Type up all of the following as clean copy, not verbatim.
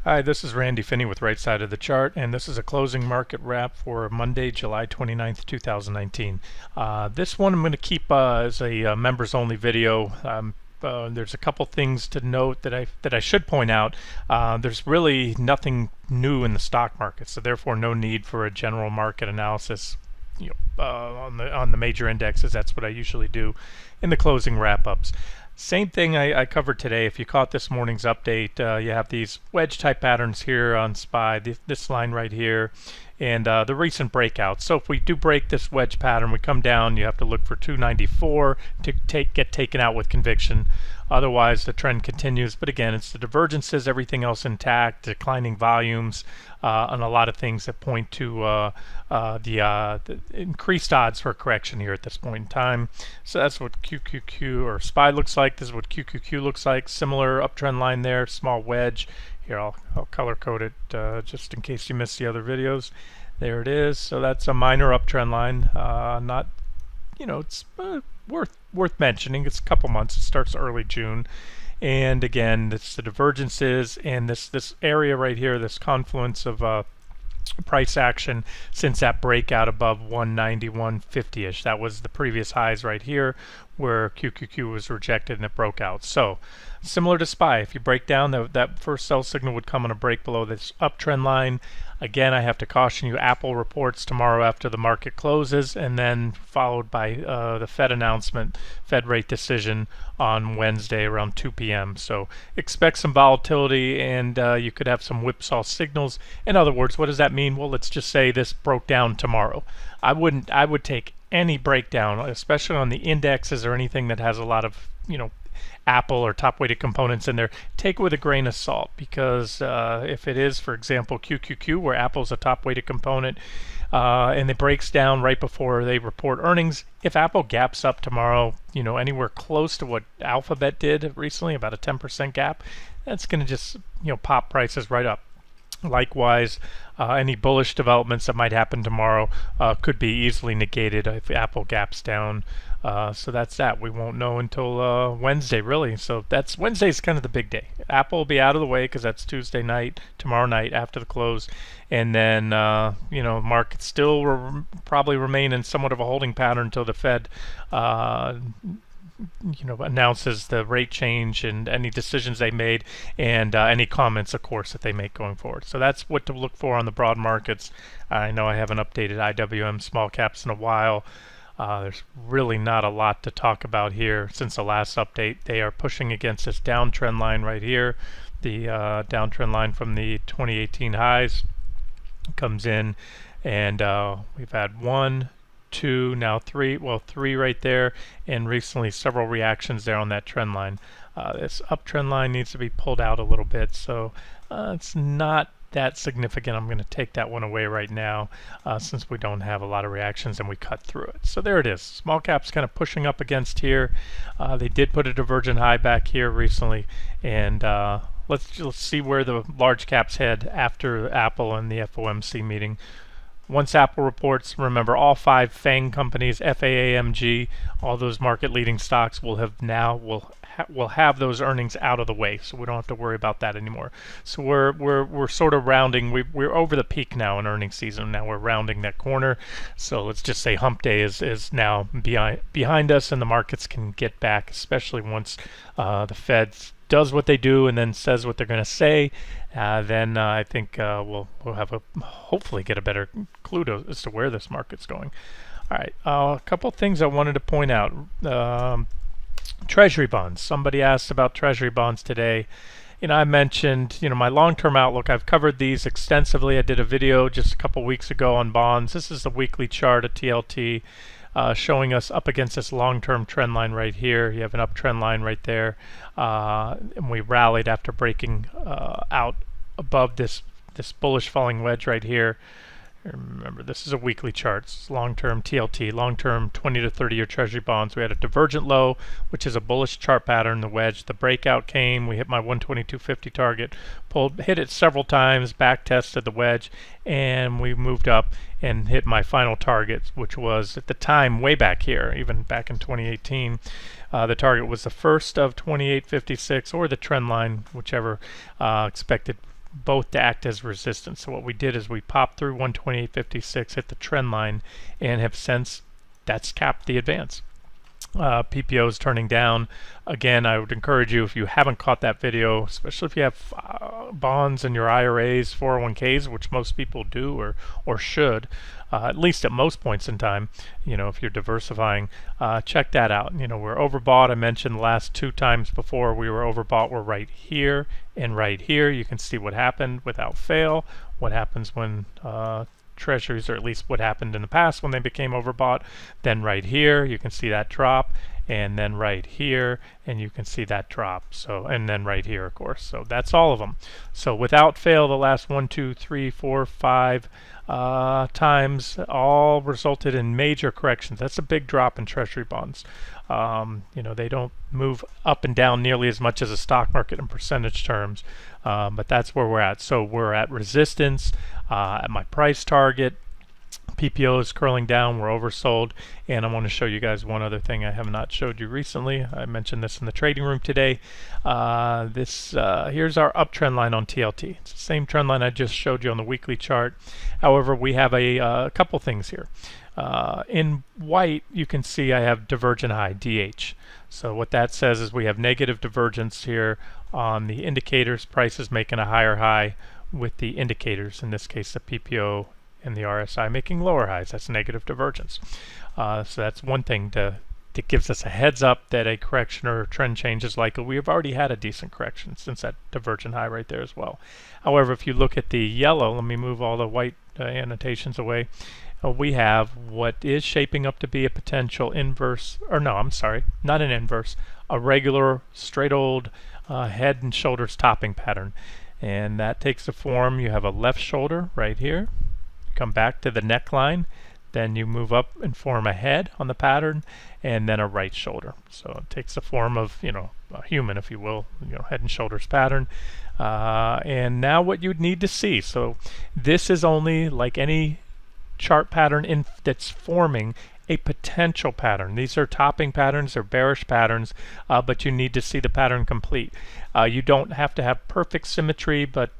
Hi, this is Randy Finney with Right Side of the Chart, and this is a closing market wrap for Monday, July 29th, 2019. This one I'm going to keep as a members-only video. There's a couple things to note that I should point out. There's really nothing new in the stock market, so therefore no need for a general market analysis. On the major indexes. That's what I usually do in the closing wrap-ups. Same thing I covered today. If you caught this morning's update, you have these wedge type patterns here on SPY, this line right here, and the recent breakouts. So if we do break this wedge pattern, we come down, you have to look for 294 to get taken out with conviction. Otherwise, the trend continues. But again, it's the divergences, everything else intact, declining volumes, and a lot of things that point to the increased odds for a correction here at this point in time. So that's what QQQ or SPY looks like. This is what QQQ looks like. Similar uptrend line there, small wedge. Here, I'll color code it just in case you missed the other videos. There it is. So that's a minor uptrend line. Not, it's worth mentioning. It's a couple months. It starts early June. And again, it's the divergences and this area right here, this confluence of price action since that breakout above 190, 150-ish. That was the previous highs right here where QQQ was rejected and it broke out. So similar to SPY, if you break down, that first sell signal would come on a break below this uptrend line. Again, I have to caution you, Apple reports tomorrow after the market closes, and then followed by the Fed announcement, Fed rate decision on Wednesday around 2 p.m. So expect some volatility, and you could have some whipsaw signals. In other words, what does that mean? Well, let's just say this broke down tomorrow. I would take any breakdown, especially on the indexes or anything that has a lot of, Apple or top weighted components in there, take it with a grain of salt, because if it is, for example, QQQ, where Apple's a top weighted component, and it breaks down right before they report earnings, if Apple gaps up tomorrow, anywhere close to what Alphabet did recently, about a 10% gap, that's going to just, pop prices right up. Likewise, any bullish developments that might happen tomorrow could be easily negated if Apple gaps down. So that's that. We won't know until Wednesday, really. So Wednesday's kind of the big day. Apple will be out of the way because that's Tuesday night, tomorrow night after the close, and then markets still probably remain in somewhat of a holding pattern until the Fed announces the rate change and any decisions they made, and any comments, of course, that they make going forward. So that's what to look for on the broad markets. I know I haven't updated IWM small caps in a while. There's really not a lot to talk about here since the last update. They are pushing against this downtrend line right here. The downtrend line from the 2018 highs comes in, and we've had 1, 2, now 3, well, 3 right there, and recently several reactions there on that trend line. This uptrend line needs to be pulled out a little bit, so it's not that significant. I'm going to take that one away right now since we don't have a lot of reactions and we cut through it. So there it is. Small caps kind of pushing up against here. They did put a divergent high back here recently, and let's see where the large caps head after Apple and the FOMC meeting. Once Apple reports, remember all 5 FANG companies, FAAMG, all those market leading stocks will have those earnings out of the way, so we don't have to worry about that anymore. So we're sort of rounding. We're over the peak now in earnings season. Now we're rounding that corner. So let's just say hump day is now behind us, and the markets can get back, especially once the Fed does what they do and then says what they're going to say. Then I think we'll hopefully get a better clue as to where this market's going. All right, a couple things I wanted to point out. Treasury bonds. Somebody asked about Treasury bonds today. I mentioned, my long-term outlook. I've covered these extensively. I did a video just a couple weeks ago on bonds. This is the weekly chart of TLT showing us up against this long-term trend line right here. You have an uptrend line right there, and we rallied after breaking out above this bullish falling wedge right here. Remember, this is a weekly chart. It's long-term TLT, long-term 20 to 30-year Treasury bonds. We had a divergent low, which is a bullish chart pattern, the wedge. The breakout came. We hit my 122.50 target, hit it several times, back tested the wedge, and we moved up and hit my final target, which was at the time way back here, even back in 2018. The target was the first of 28.56 or the trend line, whichever expected both to act as resistance. So what we did is we popped through 128.56, hit the trend line, and have since that's capped the advance. PPO is turning down. Again, I would encourage you, if you haven't caught that video, especially if you have bonds in your IRAs, 401ks, which most people do or should, at least at most points in time, if you're diversifying, check that out. We're overbought. I mentioned the last 2 times before we were overbought. We're right here and right here. You can see what happened without fail, what happens when Treasuries, or at least what happened in the past when they became overbought. Then right here you can see that drop, and then right here and you can see that drop. So, and then right here, of course. So that's all of them. So without fail, the last 1, 2, 3, 4, 5 times all resulted in major corrections. That's a big drop in Treasury bonds. They don't move up and down nearly as much as a stock market in percentage terms, but that's where we're at. So we're at resistance, at my price target. PPO is curling down, we're oversold, and I want to show you guys one other thing I have not showed you recently. I mentioned this in the trading room today. Here's our uptrend line on TLT. It's the same trend line I just showed you on the weekly chart. However, we have a couple things here. In white, you can see I have divergent high, DH. So what that says is we have negative divergence here on the indicators. Price is making a higher high with the indicators, in this case the PPO and the RSI making lower highs. That's negative divergence. So that's one thing that gives us a heads up that a correction or a trend change is likely. We have already had a decent correction since that divergent high right there as well. However, if you look at the yellow, let me move all the white annotations away. We have what is shaping up to be a potential inverse, or no, I'm sorry, not an inverse, a regular straight old head and shoulders topping pattern. And that takes the form, you have a left shoulder right here, come back to the neckline, then you move up and form a head on the pattern, and then a right shoulder. So it takes the form of, a human, if you will, head and shoulders pattern. And now what you'd need to see, so this is only like any chart pattern that's forming a potential pattern. These are topping patterns, they're bearish patterns, but you need to see the pattern complete. You don't have to have perfect symmetry, but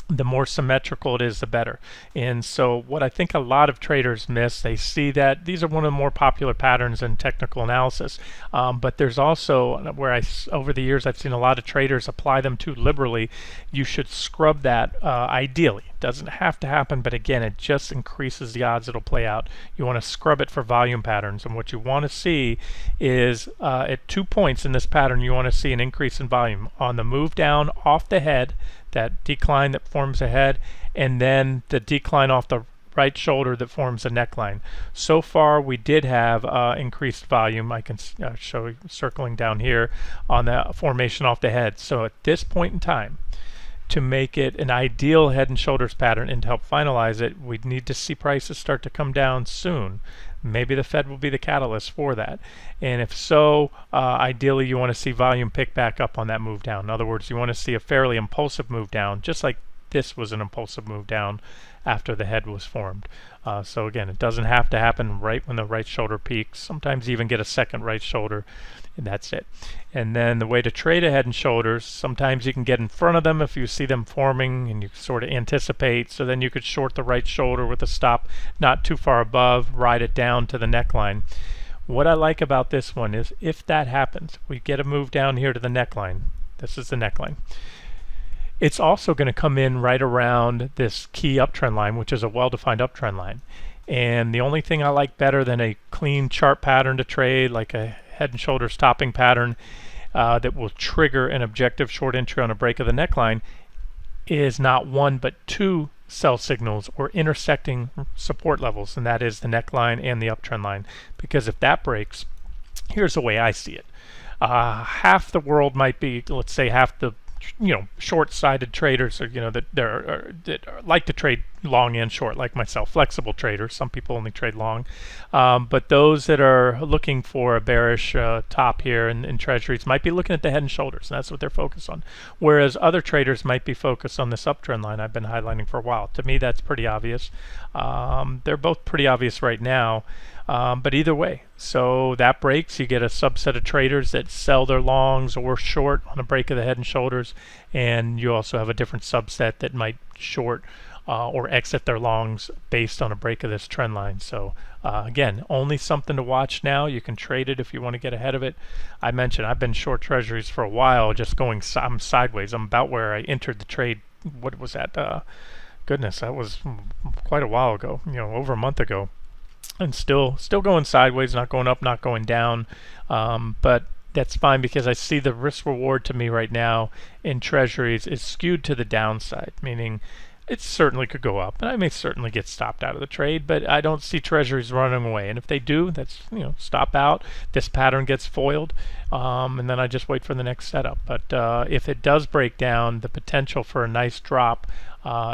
the more symmetrical it is, the better. And so what I think a lot of traders miss, they see that these are one of the more popular patterns in technical analysis, but there's also where over the years I've seen a lot of traders apply them too liberally. You should scrub that ideally. It doesn't have to happen, but again, it just increases the odds it'll play out. You want to scrub it for volume patterns, and what you want to see is at 2 points in this pattern, you want to see an increase in volume on the move down off the head, that decline that forms a head, and then the decline off the right shoulder that forms a neckline. So far we did have increased volume. I can show you circling down here on the formation off the head. So at this point in time, to make it an ideal head and shoulders pattern and to help finalize it, we need to see prices start to come down soon. Maybe the Fed will be the catalyst for that. And if so, ideally you want to see volume pick back up on that move down. In other words, you want to see a fairly impulsive move down, just like this was an impulsive move down after the head was formed. So again, it doesn't have to happen right when the right shoulder peaks. Sometimes you even get a second right shoulder, and that's it. And then the way to trade a head and shoulders, sometimes you can get in front of them if you see them forming and you sort of anticipate. So then you could short the right shoulder with a stop not too far above, ride it down to the neckline. What I like about this one is if that happens, we get a move down here to the neckline. This is the neckline. It's also going to come in right around this key uptrend line, which is a well-defined uptrend line. And the only thing I like better than a clean chart pattern to trade, like a head and shoulders topping pattern that will trigger an objective short entry on a break of the neckline, is not one but two sell signals or intersecting support levels, and that is the neckline and the uptrend line. Because if that breaks, here's the way I see it. Half the world might be, let's say half the short-sided traders, or that like to trade long and short, like myself, flexible traders. Some people only trade long, but those that are looking for a bearish top here in treasuries might be looking at the head and shoulders, and that's what they're focused on. Whereas other traders might be focused on this uptrend line I've been highlighting for a while. To me, that's pretty obvious. They're both pretty obvious right now. But either way, so that breaks, you get a subset of traders that sell their longs or short on a break of the head and shoulders, and you also have a different subset that might short or exit their longs based on a break of this trend line. So again, only something to watch now. You can trade it if you want to get ahead of it. I mentioned I've been short treasuries for a while, just going I'm sideways. I'm about where I entered the trade. What was that? Goodness, that was quite a while ago, over a month ago. And still going sideways, not going up, not going down. But that's fine because I see the risk reward to me right now in treasuries is skewed to the downside, meaning it certainly could go up, and I may certainly get stopped out of the trade, but I don't see treasuries running away. And if they do, that's stop out. This pattern gets foiled, and then I just wait for the next setup. But if it does break down, the potential for a nice drop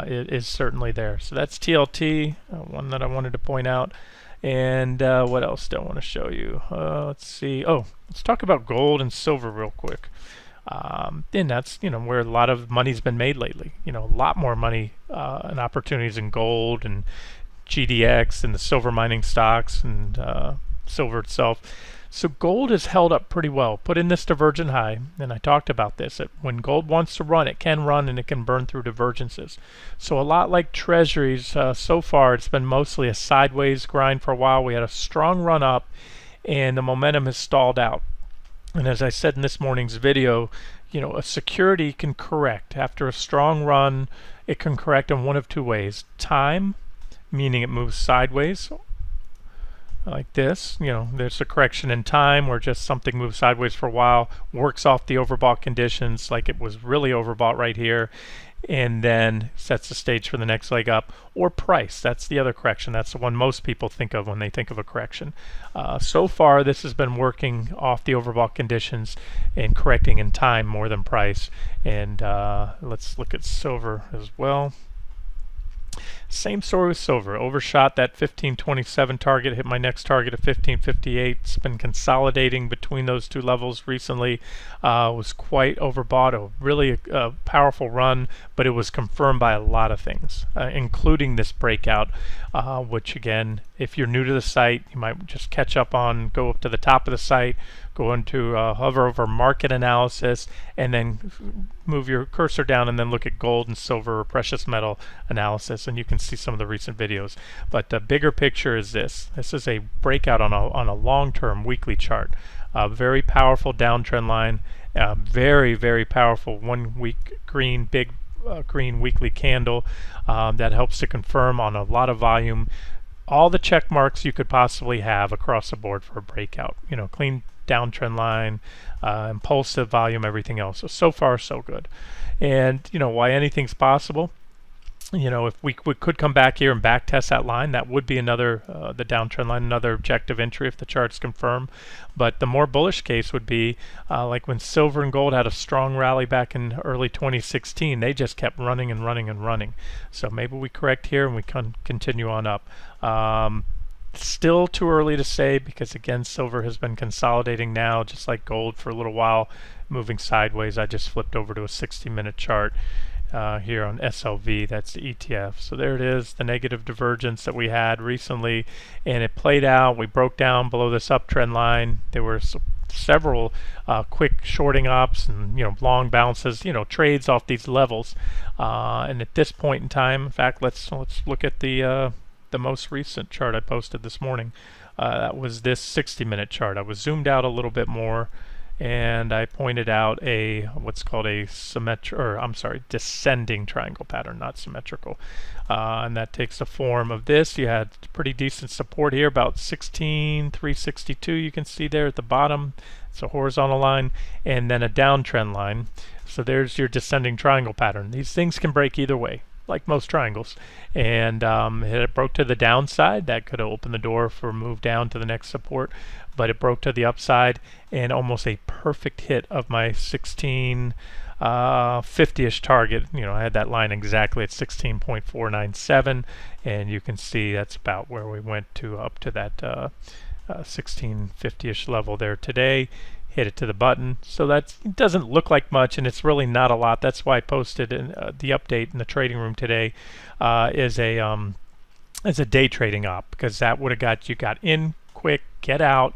is certainly there. So that's TLT, one that I wanted to point out. And what else do I want to show you? Let's see. Oh, let's talk about gold and silver real quick. And that's where a lot of money's been made lately. A lot more money and opportunities in gold and GDX and the silver mining stocks and silver itself. So gold has held up pretty well. Put in this divergent high, and I talked about this, that when gold wants to run, it can run and it can burn through divergences. So a lot like treasuries, so far it's been mostly a sideways grind for a while. We had a strong run up and the momentum has stalled out. And as I said in this morning's video, a security can correct. After a strong run, it can correct in one of two ways. Time, meaning it moves sideways, like this. There's a correction in time where just something moves sideways for a while, works off the overbought conditions, like it was really overbought right here, and then sets the stage for the next leg up. Or price, that's the other correction. That's the one most people think of when they think of a correction. So far this has been working off the overbought conditions and correcting in time more than price. And let's look at silver as well. Same story with silver. Overshot that 1527 target, hit my next target of 1558. It's been consolidating between those two levels recently. Was quite overbought, a really powerful run, but it was confirmed by a lot of things, including this breakout, which again, if you're new to the site, you might just catch up on, go up to the top of the site, go into hover over market analysis, and then move your cursor down and then look at gold and silver or precious metal analysis, and you can see some of the recent videos. But the bigger picture is this. This is a breakout on a long-term weekly chart. Very powerful downtrend line, very, very powerful 1 week green, big green weekly candle that helps to confirm on a lot of volume all the check marks you could possibly have across the board for a breakout. Clean downtrend line, impulsive volume, everything else. So far so good. And why anything's possible. If we could come back here and back test that line, that would be another, the downtrend line, another objective entry if the charts confirm. But the more bullish case would be like when silver and gold had a strong rally back in early 2016, they just kept running and running and running. So maybe we correct here and we can continue on up. Still too early to say because again, silver has been consolidating now, just like gold, for a little while, moving sideways. I just flipped over to a 60-minute chart here on SLV. That's the ETF. So there it is, the negative divergence that we had recently, and it played out. We broke down below this uptrend line. There were several quick shorting ops and long bounces, trades off these levels. And at this point in time, in fact, let's look at the most recent chart I posted this morning. That was this 60-minute chart. I was zoomed out a little bit more, and I pointed out a what's called a descending triangle pattern, not symmetrical. And that takes the form of this. You had pretty decent support here, about 16,362. You can see there at the bottom. It's a horizontal line, and then a downtrend line. So there's your descending triangle pattern. These things can break either way, like most triangles. And it broke to the downside. That could have opened the door for a move down to the next support, but it broke to the upside, and almost a perfect hit of my 1650-ish target. I had that line exactly at 16.497, and you can see that's about where we went to, up to that 1650-ish level there today. Hit it to the button. So that doesn't look like much, and it's really not a lot. That's why I posted in, the update in the trading room today as a day trading op, because that would have got in quick, get out.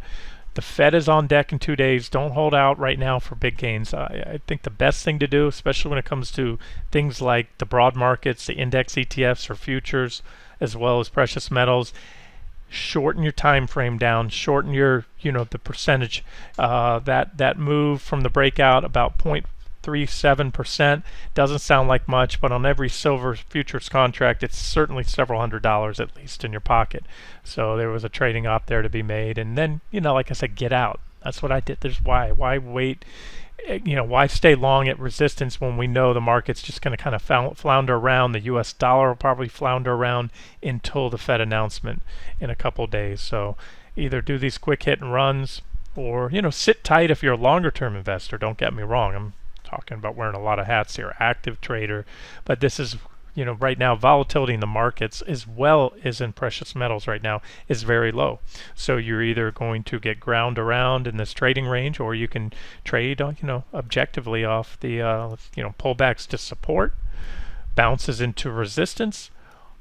The Fed is on deck in 2 days. Don't hold out right now for big gains. I think the best thing to do, especially when it comes to things like the broad markets, the index ETFs or futures, as well as precious metals, shorten your time frame down, shorten your, the percentage. That move from the breakout about 0.37% doesn't sound like much, but on every silver futures contract, it's certainly several $100s at least in your pocket. So there was a trading op there to be made, and then, like I said, get out. That's what I did. There's why wait. Why stay long at resistance when we know the market's just going to kind of flounder around? The U.S. dollar will probably flounder around until the Fed announcement in a couple days. So either do these quick hit and runs, or sit tight if you're a longer term investor. Don't get me wrong. I'm talking about wearing a lot of hats here, active trader, but this is right now volatility in the markets as well as in precious metals right now is very low. So you're either going to get ground around in this trading range, or you can trade objectively off the pullbacks to support, bounces into resistance,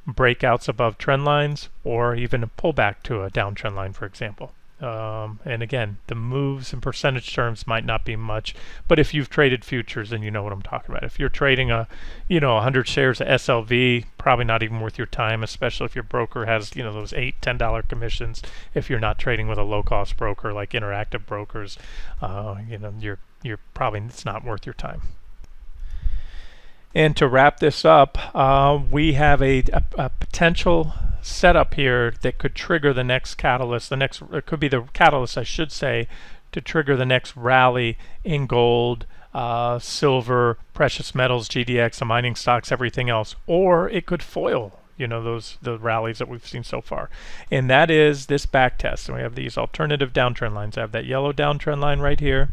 breakouts above trend lines, or even a pullback to a downtrend line, for example. And again, the moves in percentage terms might not be much, but if you've traded futures, then you know what I'm talking about. If you're trading 100 shares of SLV, probably not even worth your time, especially if your broker has, those $8, $10 commissions. If you're not trading with a low-cost broker like Interactive Brokers, you're probably, it's not worth your time. And to wrap this up, we have a potential setup here that could trigger the next catalyst. It could be the catalyst, I should say, to trigger the next rally in gold, silver, precious metals, GDX, the mining stocks, everything else. Or it could foil, the rallies that we've seen so far. And that is this back test. And we have these alternative downtrend lines. I have that yellow downtrend line right here,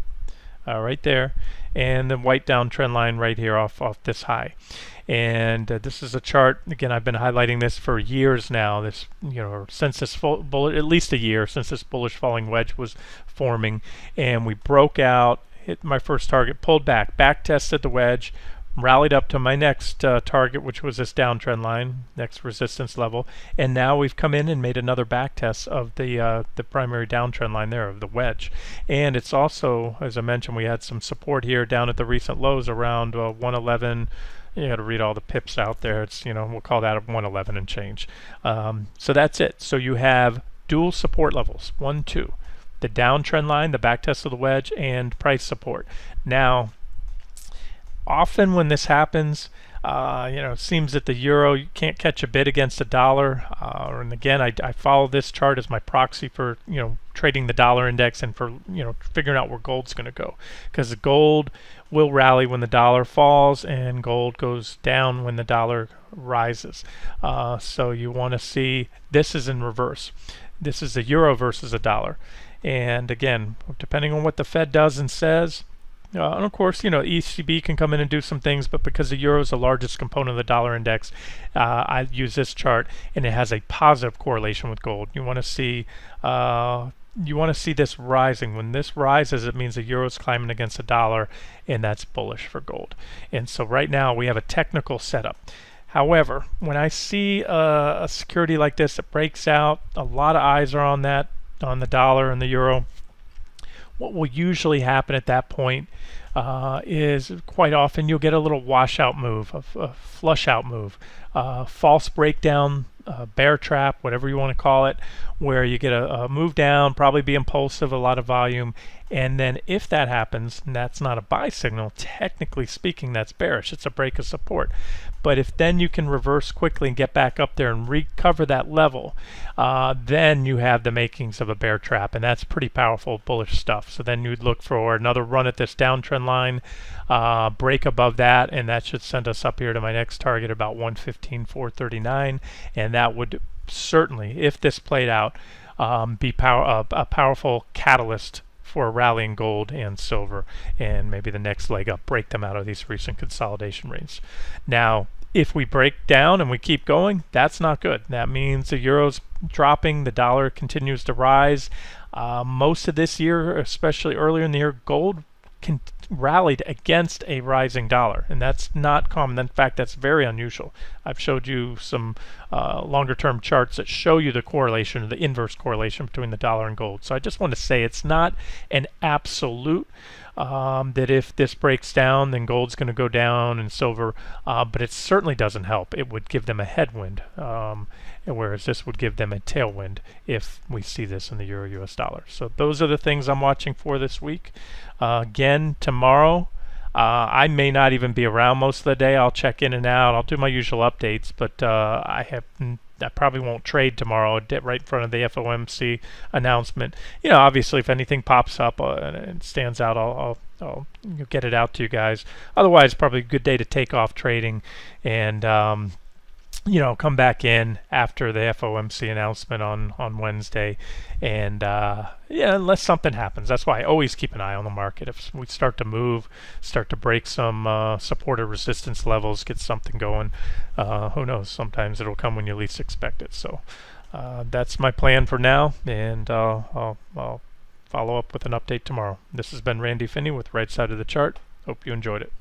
right there, and the white downtrend line right here off this high. And this is a chart, again, I've been highlighting this for years now, since this at least a year since this bullish falling wedge was forming. And we broke out, hit my first target, pulled back tested the wedge, rallied up to my next target, which was this downtrend line, next resistance level. And now we've come in and made another back test of the primary downtrend line there, of the wedge. And it's also, as I mentioned, we had some support here down at the recent lows around 111. You got to read all the pips out there. It's, we'll call that a 111 and change. So that's it. So you have dual support levels, 1, 2, the downtrend line, the back test of the wedge, and price support. Now, often when this happens, it seems that the euro, you can't catch a bid against the dollar. And again, I follow this chart as my proxy for, trading the dollar index and for, figuring out where gold's going to go. Because gold will rally when the dollar falls, and gold goes down when the dollar rises. So you want to see, this is in reverse. This is the euro versus a dollar. And again, depending on what the Fed does and says, and of course, ECB can come in and do some things, but because the euro is the largest component of the dollar index, I use this chart, and it has a positive correlation with gold. You want to see this rising. When this rises, it means the euro is climbing against the dollar, and that's bullish for gold. And so right now we have a technical setup. However, when I see a security like this that breaks out, a lot of eyes are on that, on the dollar and the euro. What will usually happen at that point is quite often you'll get a little washout move, a flush out move, false breakdown, bear trap, whatever you want to call it, where you get a move down, probably be impulsive, a lot of volume, and then if that happens, and that's not a buy signal, technically speaking, that's bearish. It's a break of support. But if then you can reverse quickly and get back up there and recover that level, then you have the makings of a bear trap, and that's pretty powerful bullish stuff. So then you'd look for another run at this downtrend line, break above that, and that should send us up here to my next target about 115.439, and that would certainly, if this played out, be a powerful catalyst for a rally in gold and silver, and maybe the next leg up, break them out of these recent consolidation ranges. Now, if we break down and we keep going, that's not good. That means the euro's dropping, the dollar continues to rise. Most of this year, especially earlier in the year, gold rallied against a rising dollar, and that's not common. In fact, that's very unusual. I've showed you some longer term charts that show you the correlation, the inverse correlation between the dollar and gold. So I just want to say it's not an absolute that if this breaks down, then gold's going to go down and silver, but it certainly doesn't help. It would give them a headwind, whereas this would give them a tailwind if we see this in the euro US dollar. So those are the things I'm watching for this week. Again, tomorrow, I may not even be around most of the day. I'll check in and out. I'll do my usual updates, but I probably won't trade tomorrow right in front of the FOMC announcement. Obviously, if anything pops up and stands out, I'll get it out to you guys. Otherwise, probably a good day to take off trading and come back in after the FOMC announcement on Wednesday, and unless something happens. That's why I always keep an eye on the market. If we start to move, start to break some support or resistance levels, get something going, who knows? Sometimes it'll come when you least expect it. So that's my plan for now, and I'll follow up with an update tomorrow. This has been Randy Finney with Right Side of the Chart. Hope you enjoyed it.